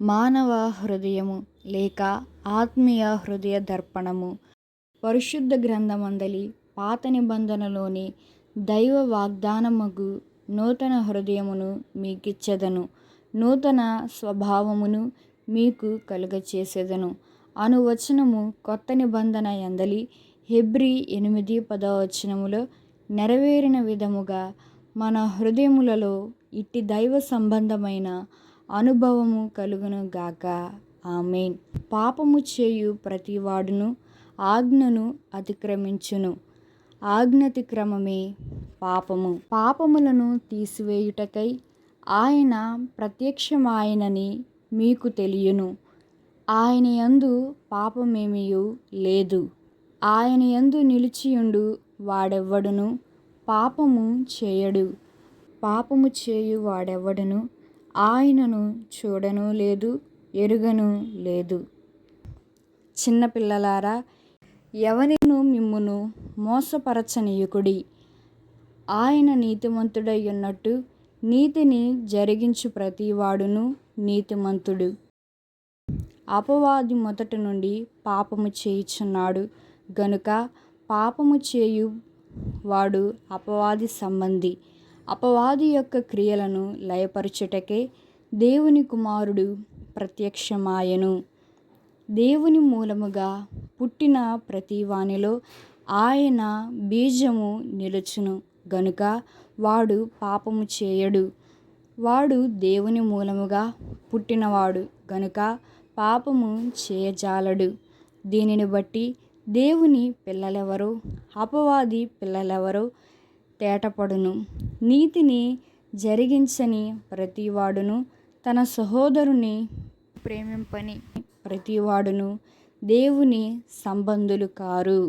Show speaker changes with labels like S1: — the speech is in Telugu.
S1: మానవ హృదయము లేక ఆత్మీయ హృదయ దర్పణము. పరిశుద్ధ గ్రంథమందలి పాత నిబంధనలోని దైవ వాగ్దానమగు నూతన హృదయమును మీకిచ్చెదను, నూతన స్వభావమును మీకు కలుగచేసేదను అను వచనము కొత్త నిబంధన యందలి హెబ్రీ 8:10 నెరవేరిన విధముగా మన హృదయములలో ఇట్టి దైవ సంబంధమైన అనుభవము కలుగును గాక. ఆమేన్. పాపము చేయు ప్రతివాడును ఆజ్ఞను అతిక్రమించును. ఆజ్ఞాతిక్రమమే పాపము. పాపములను తీసివేయుటకై ఆయన ప్రత్యక్షమాయెనని మీకు తెలియును. ఆయన యందు పాపమేమియూ లేదు. ఆయన యందు నిలిచియుండు వాడెవ్వడును పాపము చేయడు. పాపము చేయు వాడెవ్వడును ఆయనను చూడనూ లేదు, ఎరుగనూ లేదు. చిన్నపిల్లలారా, ఎవనినూ మిమ్మును మోసపరచనీయకుడి. ఆయన నీతిమంతుడై ఉన్నట్టు నీతిని జరిగించు ప్రతివాడును నీతిమంతుడు. అపవాది మొదటి నుండి పాపము చేయుచున్నాడు గనుక పాపము చేయు వాడు అపవాది సంబంధి. అపవాది యొక్క క్రియలను లయపరచుటకే దేవుని కుమారుడు ప్రత్యక్షమాయెను. దేవుని మూలముగా పుట్టిన ప్రతివానిలో ఆయన బీజము నిలుచును గనుక వాడు పాపము చేయడు. వాడు దేవుని మూలముగా పుట్టినవాడు గనుక పాపము చేయజాలడు. దీనిని బట్టి దేవుని పిల్లలెవరో అపవాది పిల్లలెవరో తేటపడును. నీతిని జరిగించని ప్రతివాడును తన సహోదరుని ప్రేమింపని ప్రతివాడును దేవుని సంబంధులు కారు.